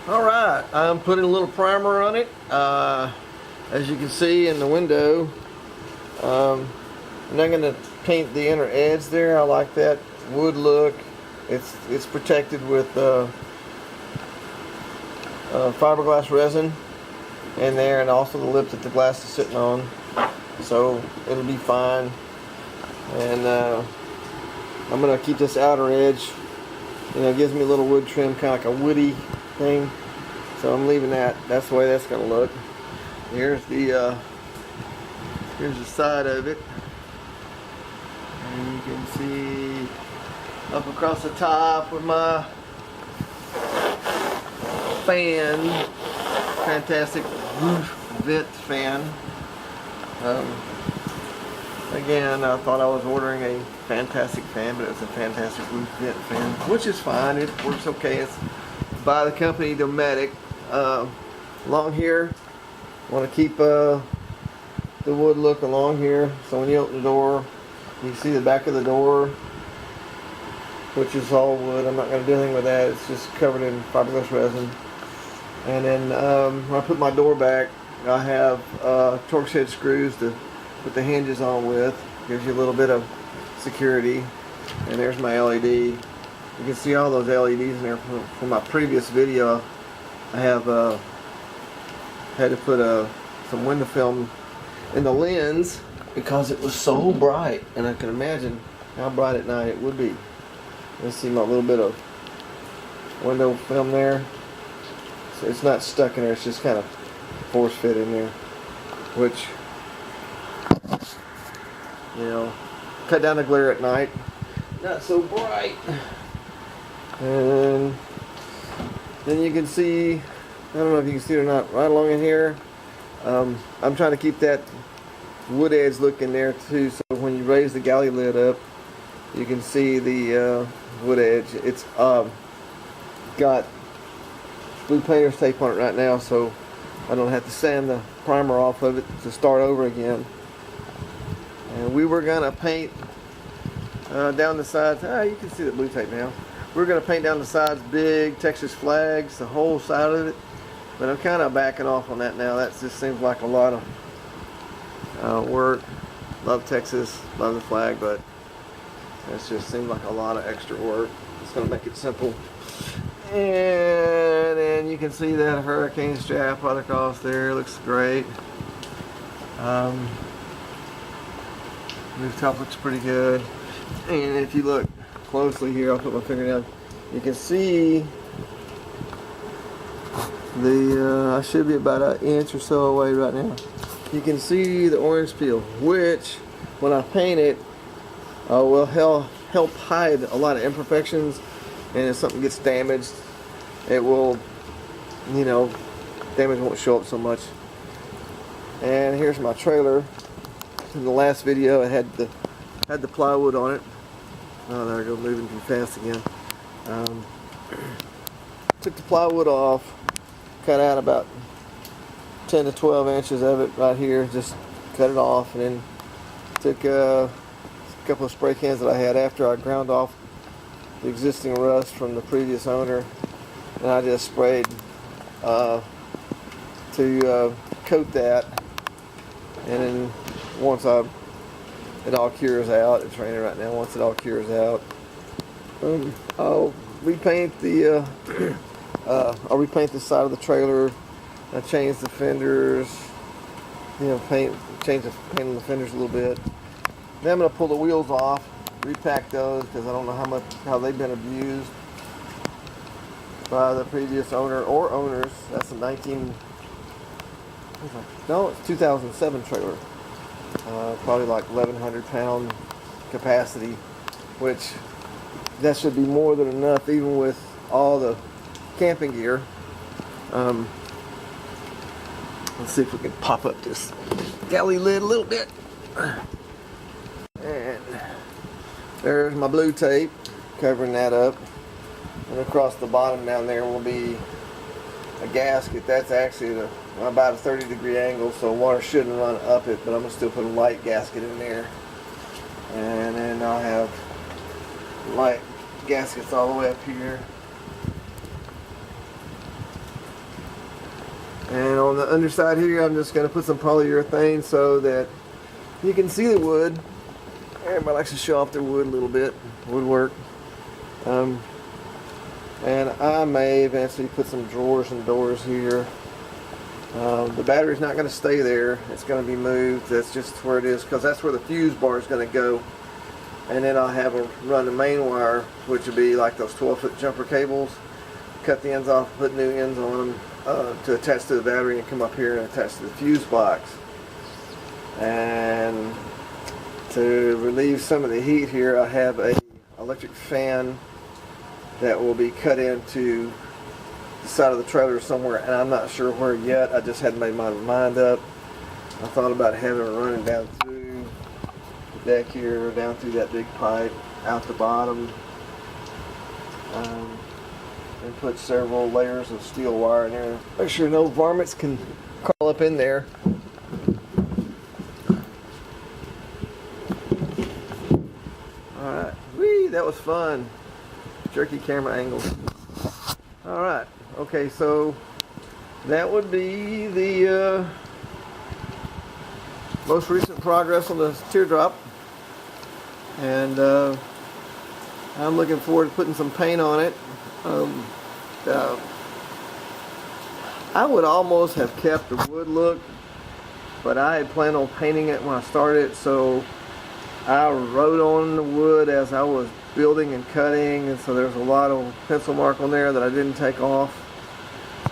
Alright, I'm putting a little primer on it. As you can see in the window, I'm not going to paint the inner edge there. I like that wood look. It's protected with fiberglass resin in there, and also the lip that the glass is sitting on, so it'll be fine. And I'm going to keep this outer edge, it gives me a little wood trim, kind of like a woody thing, so I'm leaving that. That's the way that's going to look. Here's the side of it, and you can see up across the top with my fan, fantastic roof vent fan. Again, I thought I was ordering a fantastic fan, but it's a fantastic roof vent fan, which is fine. It works okay. It's by the company Dometic. Along here, I want to keep the wood look along here, so when you open the door, you see the back of the door, which is all wood. I'm not going to do anything with that. It's just covered in fiberglass resin. And then when I put my door back, I have Torx head screws to put the hinges on with. Gives you a little bit of security. And there's my LED. You can see all those LEDs in there from my previous video. I have had to put some window film in the lens because it was so bright, and I can imagine how bright at night it would be. Let's see my little bit of window film there. So it's not stuck in there, it's just kind of force fit in there, which, cut down the glare at night. Not so bright. And then you can see, I don't know if you can see it or not, right along in here, I'm trying to keep that wood edge look in there too, so when you raise the galley lid up, you can see the wood edge. It's got blue painter's tape on it right now, so I don't have to sand the primer off of it to start over again. And we were going to paint down the sides. You can see the blue tape now. We're going to paint down the sides big Texas flags, the whole side of it. But I'm kind of backing off on that now. That just seems like a lot of work. Love Texas, love the flag, but it just seems like a lot of extra work. It's going to make it simple. And then you can see that hurricane strap right across there. It looks great. Rooftop looks pretty good. And if you look closely here, I'll put my finger down, you can see I should be about an inch or so away right now. You can see the orange peel, which when I paint it will help hide a lot of imperfections, and if something gets damaged, it will, damage won't show up so much. And here's my trailer. In the last video, it had the plywood on it. Oh, there I go, moving too fast again. Took the plywood off, cut out about 10 to 12 inches of it right here, just cut it off, and then took a couple of spray cans that I had after I ground off the existing rust from the previous owner, and I just sprayed to coat that. And then once it all cures out, it's raining right now, once it all cures out, I'll repaint the side of the trailer. I changed the fenders, change the paint on the fenders a little bit. Then I'm going to pull the wheels off, repack those, because I don't know how they've been abused by the previous owner or owners. That's a 2007 trailer. Probably like 1,100 pound capacity, which that should be more than enough even with all the camping gear. Let's see if we can pop up this galley lid a little bit. And there's my blue tape covering that up. And across the bottom down there will be a gasket. That's actually about a 30-degree angle, so water shouldn't run up it, but I'm going to still put a light gasket in there. And then I'll have light gaskets all the way up here. On the underside here, I'm just going to put some polyurethane so that you can see the wood. Everybody likes to show off their wood a little bit, woodwork. And I may eventually put some drawers and doors here. The battery's not going to stay there. It's going to be moved. That's just where it is, because that's where the fuse bar is going to go. And then I'll have them run the main wire, which would be like those 12-foot jumper cables. Cut the ends off, put new ends on them to attach to the battery, and come up here and attach to the fuse box. And to relieve some of the heat here, I have a electric fan that will be cut into the side of the trailer somewhere, and I'm not sure where yet. I just hadn't made my mind up. I thought about having it running down through the deck here, down through that big pipe, out the bottom, and put several layers of steel wire in there. Make sure no varmints can crawl up in there. Alright, whee, that was fun. Jerky camera angles. Alright, okay, so that would be the most recent progress on the Teardrop. And I'm looking forward to putting some paint on it. I would almost have kept the wood look, but I had planned on painting it when I started, so I wrote on the wood as I was building and cutting, and so there's a lot of pencil mark on there that I didn't take off.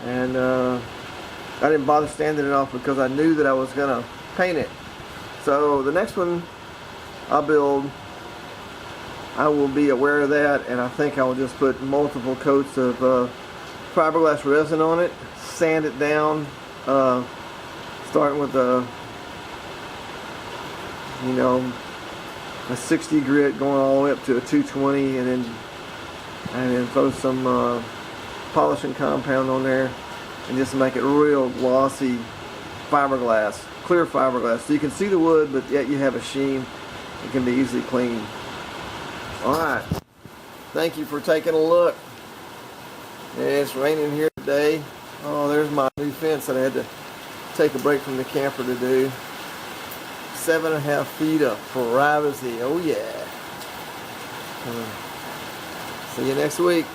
And I didn't bother standing it off because I knew that I was going to paint it. So the next one I'll build, I will be aware of that, and I think I will just put multiple coats of fiberglass resin on it, sand it down, starting with a 60 grit going all the way up to a 220, and then throw some polishing compound on there and just make it real glossy fiberglass, clear fiberglass, so you can see the wood but yet you have a sheen. It can be easily cleaned. Alright, thank you for taking a look. It's raining here today. Oh, there's my new fence that I had to take a break from the camper to do. 7.5 feet of privacy. Oh yeah. See you next week.